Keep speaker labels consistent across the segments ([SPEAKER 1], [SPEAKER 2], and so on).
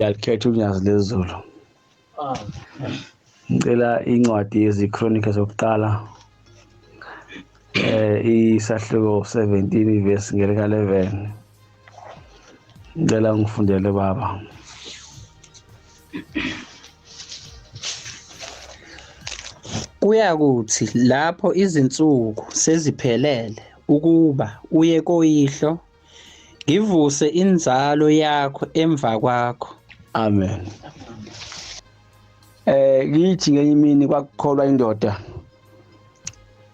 [SPEAKER 1] Yalikhetha unyazi lezulu. Ngicela incwadi yezikronika zokuqala isahluko 17 verse ngelika 11. Ngicela ngifundele baba.
[SPEAKER 2] Kuyakuthi lapho izinsuku seziphelele ukuba uye koyihlo ngivuse inzalo yakho emva kwakho.
[SPEAKER 1] Amen. Ngithi ngenye imini kwakukholwa indoda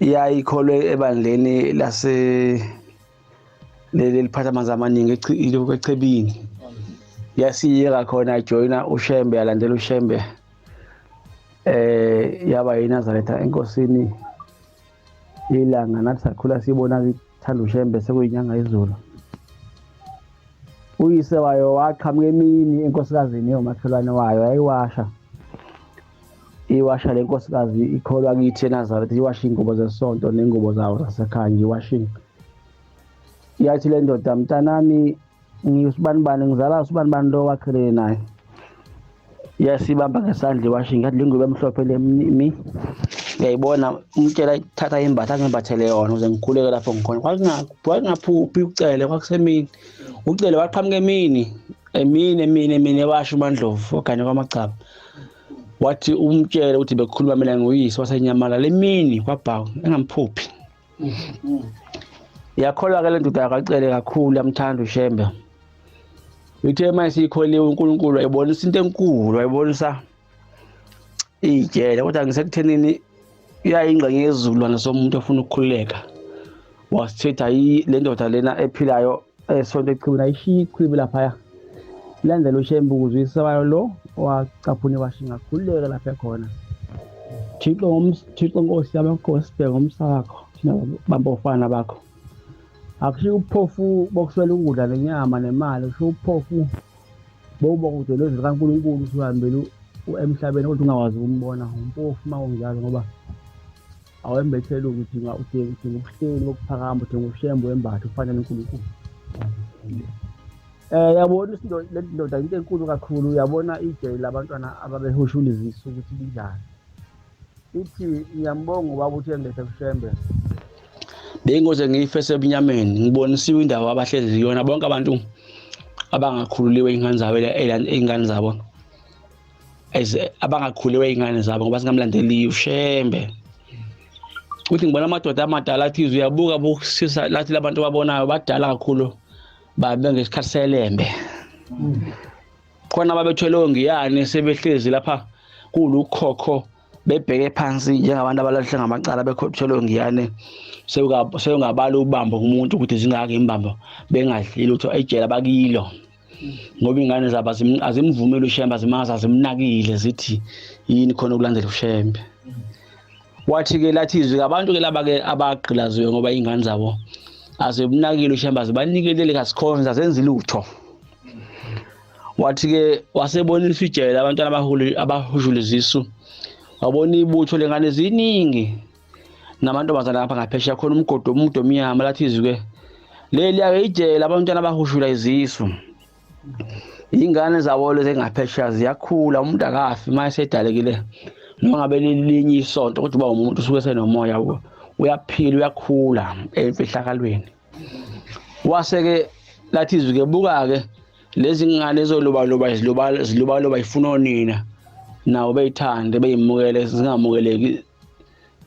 [SPEAKER 1] iyayikholwe ebandleni lase leli liphatha amanzi amaningi echebini. Yasiyeka khona joina uShembe, yalandela uShembe yaba yiNazaretha enkosini ilanga nathi sakhula sibona ithanda uShembe sekuyinyanga izulu. Uyise wayo waqhamuka emini enkosikazini yomakhelwane wayo yayiwasha. Iwasha le nkosikazi ikholwa kithi eNazaretha, iwasha ingubo zesonto nengubo zawo zasekhaya iwashing. Yathi le ndoda, mntanami ngiyusibanibani, ngizala usibanibani lo wakhelene naye. Yasibamba ngesandla iwashing, ngathi le ngubo emhlophe le ngiyayibona umtshela ithatha imbatha ngembathele yona ukuze ngikhuleke lapho ngikhona. Kwakungaphuphi ucele, kwakusemini. Ucele waqhamuka emini ewasha uMandlovu okanye kwaMacala. Wathi umtshele ukuthi bekukhuluma mina nguyise wasenyamala le mini kwabhawu engamphuphi. Yakholwa ke le ndoda yakacele kakhulu, yamthanda uShembe. Uthe manje sikholiwe uNkulunkulu wayibonisa into enkulu, wayibonisa IJele, kodwa ngisekuthenini iyayingxenye yezulwane somuntu ofuna ukukhululeka. Wasithetha le ndoda lena ephilayo esonto echibini ayishiya ichibi lapha. Landela uShembe ukuze uyise lo wacaphuna iwashinga khululeka lapha khona. Thixo Nkosi yamakhosi, sibheke ngomsa wakho thina bambofana bakho. Akushiya ubuphofu bokuswela ukudla nenyama nemali, kushiya ubuphofu bokude lezi kaNkulunkulu usihambele emhlabeni kodwa ungawazi ukumbona. Umpofu makunjalo ngoba awembethele ukuthi udinga ubuhleni bokuphakama, udinga uShembe wembatha ufanele uNkulunkulu. Yabona le ndoda into enkulu kakhulu. Uyabona IJele labantwana ababehushula izisu ukuthi linjani. Ithi ngiyambonga ubaba uthi engilethe uShembe. Bengize ngiyifese ebunyameni ngibonisiwe indawo abahlezi yona bonke abantu abangakhululiwe ingane zabo ingane zabo abangakhuliwe ingane zabo ngoba singamlandeli uShembe. Uthi ngibona amadoda amadala athi uyabuka bokusisa lathi labantu babonayo badala kakhulu babe ngesikhathi selembe. Khona ababethwele ngiyane sebehlezi lapha kulukhokho bebheke phansi njengabantu abalahle ngamacala bekhothelwe ngiyane sewungabala ubambo kumuntu ukuthi zingake imbambo bengadlili ukuthi IJele abakilo ngoba ingane zabo azimvumeli uShembe, azimnakile zithi yini khona ukulandela uShembe. Wathi ke lathi izwi abantu ke laba ke abagqilaziwe ngoba ingane zabo azimnakile uShembe, azibanikelele kasikhonza azenza lutho. Wathi ke wasebonisa IJele abantwana abahushula izisu. Wabona ibutho lengane ziningi namantombazana lapha ngaphesheya khona umgodo omude omnyama. Lathi izwi ke leli ake IJele abantwana abahushula izisu. Ingane zabo lezi ngaphesheya ziyakhula, umuntu akafi mase edalekile nongabe lelinye isonto kodwa uba umuntu usuke senomoya uyaphila uyakhula emfihlakalweni. Waseke lathi izwi ke buka ke lezi ngane ezoloba ifuna onina nawo beyithande beyimukele zingamukeleki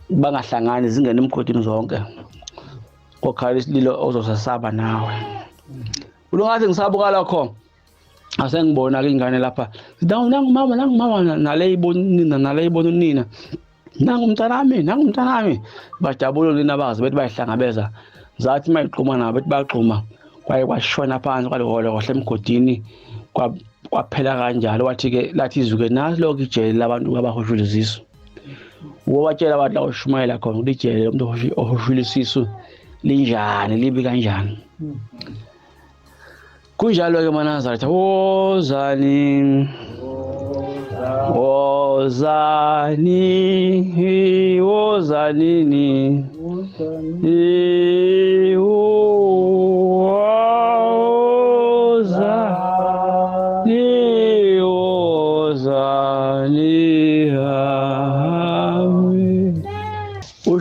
[SPEAKER 1] bangahlangani zingene emgodini zonke kokhala isililo ozosasaba nawe. Ulungathi ngisabuka lokho asengibona ke ingane lapha nangu mama nale ibona unina nangu mntanami bajabula nina bazi bethi bayihlangabeza zathi mayiqhuma nabo bethi baxhuma kwaye kwashona phansi kwaleholo kohle emgodini kwaphela kanjalo. Wathi ke lathi izwi ke nasi lokho IJele labantu abahushula izisu. Watshela abantu la uMshumayeli khona ukuthi IJele umuntu ohushula isisu linjani, libi kanjani. Kunjalo ke maNazaretha, wozani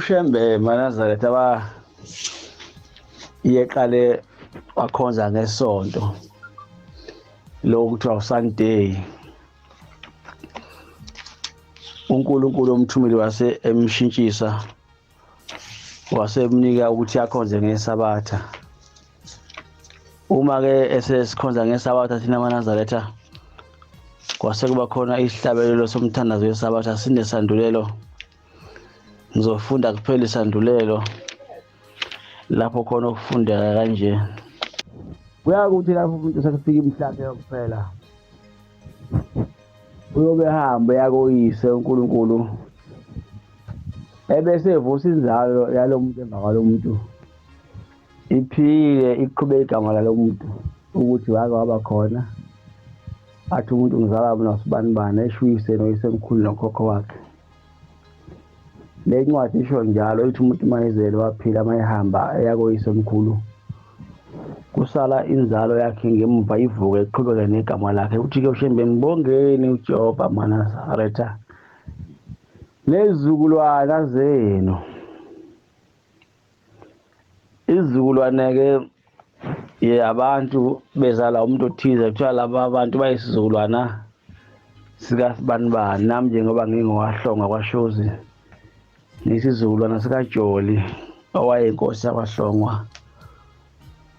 [SPEAKER 1] uShembe maNazaretha yeqale wakhonza ngesonto lokuthiwa uSunday. uNkulunkulu omthumeli wase emshintshisa wasemnika ukuthi akhonze ngeSabatha. Uma ke esesikhonza ngeSabatha thina maNazaretha kwase kuba khona isihlabelelo somthandazo weSabatha sinesandulelo. Ngizofunda kuphela isandulelo lapho khona ukufundeka kanje. Kuyakuthi lapho umuntu sekufika imhlaka yokuphela uyobe hamba yakoyise uNkulunkulu ebese evusa inzalo yalo muntu emva kwalo muntu iphile iqhubeka igama lalo muntu ukuthi wake waba khona athi umuntu ngizala mina sibanibani eshuyise noyise emkhulu nokhokho wakhe. Le ncwadi isho njalo ithi umuntu mayezele waphila mayehamba yakoyise omkhulu kusala inzalo yakhe ngemuva ivuke iqhubeke negama lakhe. Uthi-ke uShembe ngibongeni uJehova maNazaretha nezizukulwana zenu. Izizukulwane ke abantu bezala umuntu othize kuthiwa laba abantu bayisizukulwana sikaSibanibani. Nami njengoba ngingowahlonga kwaShozi nisizukulwana sikaJoli owayeyinkosi yakwaHlongwa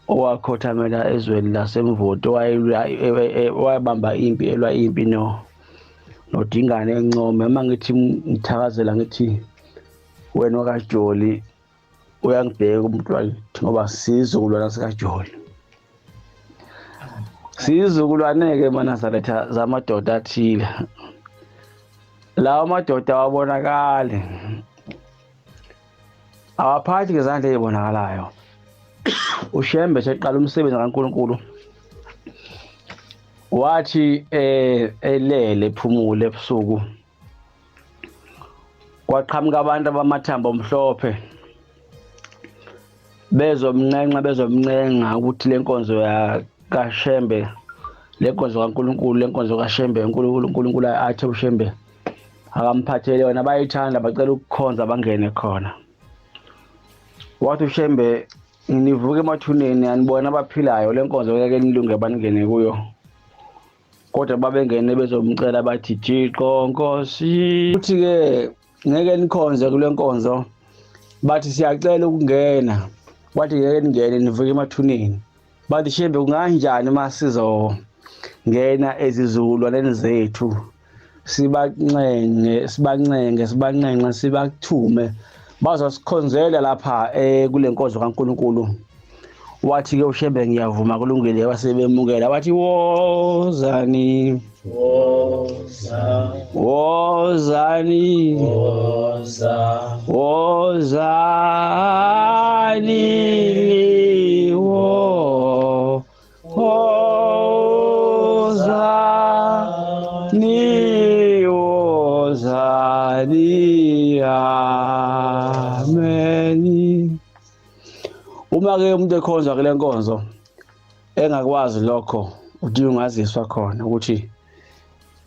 [SPEAKER 1] owakhothamela ezweni lasemvoto owayebamba impi elwa impi noDingane eNcome. Uma ngithi ngithakazela ngithi wena kaJoli uyangibheka umuntu wakithi ngoba sizukulwana sikaJoli. Sizukulwane-ke maNazaretha zamadoda athile. Lawo madoda awabonakali, awaphathi ngezandla ezibonakalayo. uShembe seqala umsebenzi kaNkulunkulu wathi elele ephumule ebusuku kwaqhamuka abantu abamathambo omhlophe bezomncenga ukuthi leNkonzo kaShembe, leNkonzo kaNkulunkulu, leNkonzo kaShembe uNkulunkulu athi uShembe akamphathele yona bayithanda bacela ukukhonza bangene khona. Wathi uShembe nginivuka emathuneni anibona abaphilayo leNkonzo yake nilunge baningene kuyo, kodwa babengene bezomcela bathi Thixo Nkosi. Uthi-ke ngeke nikhonze kule nkonzo, bathi siyacela ukungena. Wathi ngeke ningene nivuke emathuneni. Bathi Shembe kunganjani uma sizongena ezizukulwaneni zethu sibancenge sibathume bazosikhonzela lapha kule nkonzo kaNkulunkulu. Wathi-ke uShembe ngiyavuma kulungile wasebemukela bathi wozani wozani amen. Uma-ke umuntu ekhonzwa kule nkonzo engakwazi lokho udinga ungaziswa khona ukuthi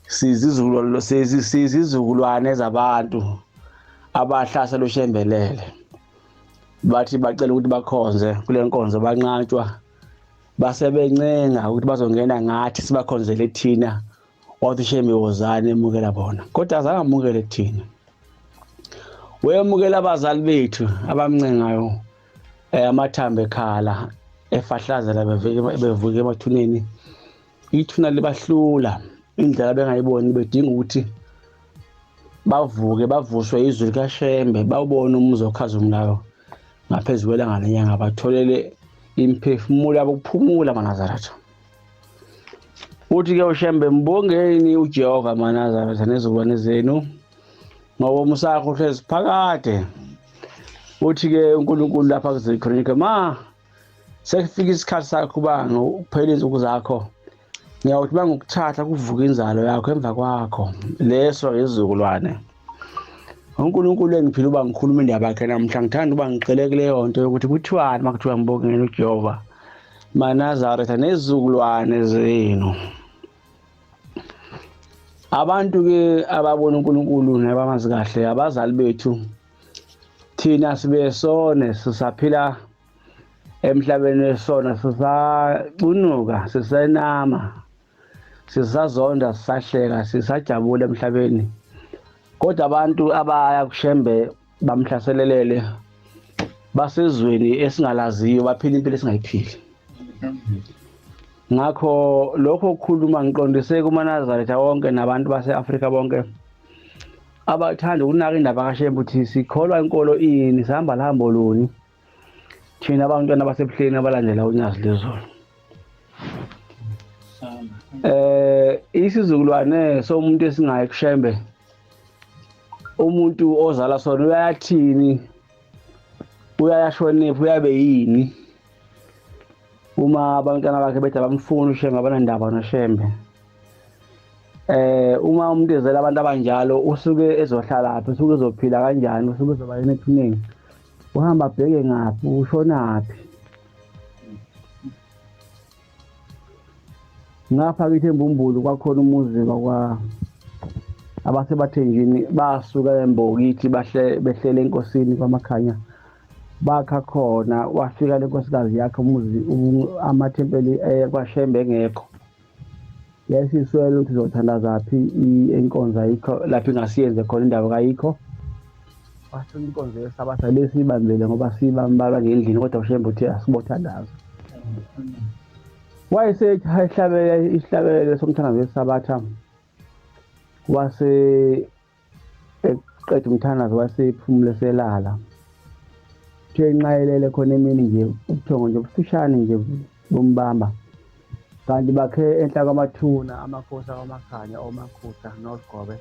[SPEAKER 1] sizizukulwane zabantu abahlasela uShembelele. Bathi bacela ukuthi bakhonze kule nkonzo banqatshwa basebencenga ukuthi bazongena ngathi sibakhonzele thina. Wathi uShembe wozani emukela bona, kodwa azange amukele thina. Wemukela abazali bethu abamncengayo amathambo ekhala efahlazela bevuke emathuneni. Ithuna libahlula indlela bengayiboni bedinga ukuthi bavuke bavuswe izwi likaShembe bawubone umuzi okhazimulayo ngaphezulu kwelanga lenyanga batholele imphefumulo yabo ukuphumula maNazaretha. Uthi-ke uShembe mbongeni uJehova maNazaretha nezizukulwane zenu ngoba umusakho uhlezi phakade. Uthi-ke uNkulunkulu lapha kuzekhronika sekufika isikhathi sakho banga ukuphela insuku zakho, ngiyawuthi bangukuthatha kuvuka inzalo yakho emva kwakho leso izizukulwane. uNkulunkulu engiphila uba ngikhuluma indaba yakhe namhla ngithanda uba ngigxile kuleyo nto yokuthi kuthiwani makuthiwa mbongeni uJehova maNazaretha nezizukulwane zenu. Abantu-ke ababona uNkulunkulu nabamazi kahle abazali bethu thina sibe sone sisaphila emhlabeni wesona, sisacunuka, sisenama, sisazonda, sisahleka, sisajabula emhlabeni. Kodwa abantu abaya kushembe bamhlaselelele basezweni esingalaziyo baphila impilo esingayiphili. Ngakho lokho kukhuluma ngiqondise kumaNazaretha wonke nabantu base-Afrika bonke abathanda ukunaka indaba kaShembe ukuthi sikholwa inkolo ini, sihamba lahambo luni thina abantwana baseBuhleni abalandela unyazi lezulu. Isizukulwane somuntu esingayi kuShembe, umuntu ozala sona uyathini, uyashonipha, uyabe yini uma abantwana bakhe bethi abamfuni uShembe, abanandaba noShembe. Uma umuntu ezela abantu abanjalo usuke ezohlalaphi, usuke ezophila kanjani, usuke ezoba yini ekuningi, uhamba abheke ngaphi, ushonaphi. Ngapha kithi eMbumbulu kwakhona umuzi abasebathenjini basuka eMbokithi behlele enkosini kwaMakhanya, bakha khona, wafika lenkosikazi yakhe umuzi amathempeli kwaShembe engekho. Yasiswele ukuthi izothandazaphi iNkonzo ayikho, lapho ingasiyenze khona indawo kayikho. Wasuka iNkonzo yeSabatha lesiyibambele ngoba sibambalwa ngendlini, kodwa uShembe uthi asibothandaza. Wayesethi isihlabelelo somthandazo weSabatha, wase eqeda umthandazo wasephumule selala. Uthe nxa elele khona emini nje ubuthongo nje obufishane nje bombamba, kanti bakhe enhla kwamathuna amakhosi akwamakhanya omakhuta noGobe.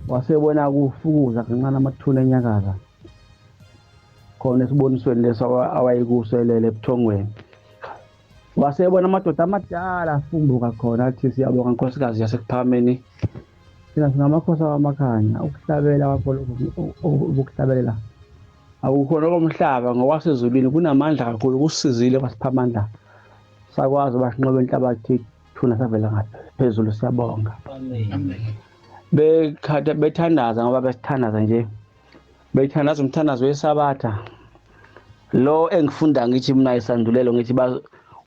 [SPEAKER 1] Wasebona kufukuza kancane amathuna enyakaza khona esibonisweni leso awayikuso elele ebuthongweni. Wasebona amadoda amadala afumbuka khona athi siyabonga nkosikazi yasekuphakameni, thina singamakhosi akwamakhanya, ukuhlabela kwakho ukuhlabelela akukhona komhlaba ngokwasezulwini kunamandla kakhulu, kusizile kwasipha amandla sakwazi basinqobe inhlabathi thuna savela ngaphezulu, siyabonga. Bethandaza ngoba besithandaza nje, bethandaza umthandazo weSabatha lo engifunda ngithi mina isandulelo ngithi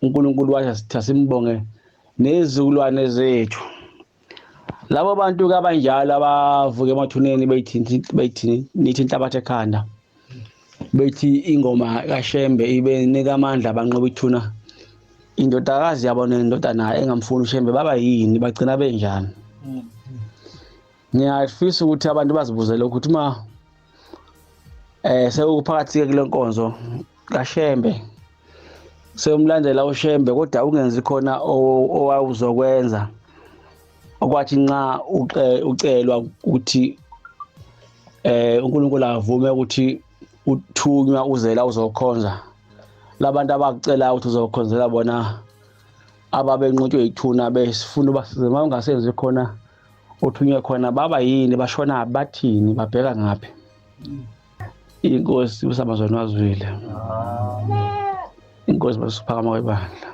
[SPEAKER 1] uNkulunkulu washo sithi simbonge nezizukulwane zethu. Labo bantu kabanjalo abavuka emathuneni beyithi nithi inhlabathi ekhanda, bethi ingoma kaShembe ibenika amandla banqoba ithuna, indodakazi yabo nendodana engamfuni uShembe baba yini, bagcina benjani. Ngiyafisa ukuthi abantu bazibuzele ukuthi uma sewuphakathi kuleNkonzo kaShembe sewumlandela uShembe kodwa ungenzi khona owawuzokwenza, okwathi nxa ucelwa ukuthi uNkulunkulu avume ukuthi uthunywa uzela uzokhonza, labantu abakucela ukuthi uzokhonzela bona ababenqutshwe yithuna besifuna ubasize, uma ungasenzi khona uthunywe khona baba yini, bashona bathini, babheka ngaphi. Inkosi uSamazweni wazwile. Inkosi basiphakama kwebandla.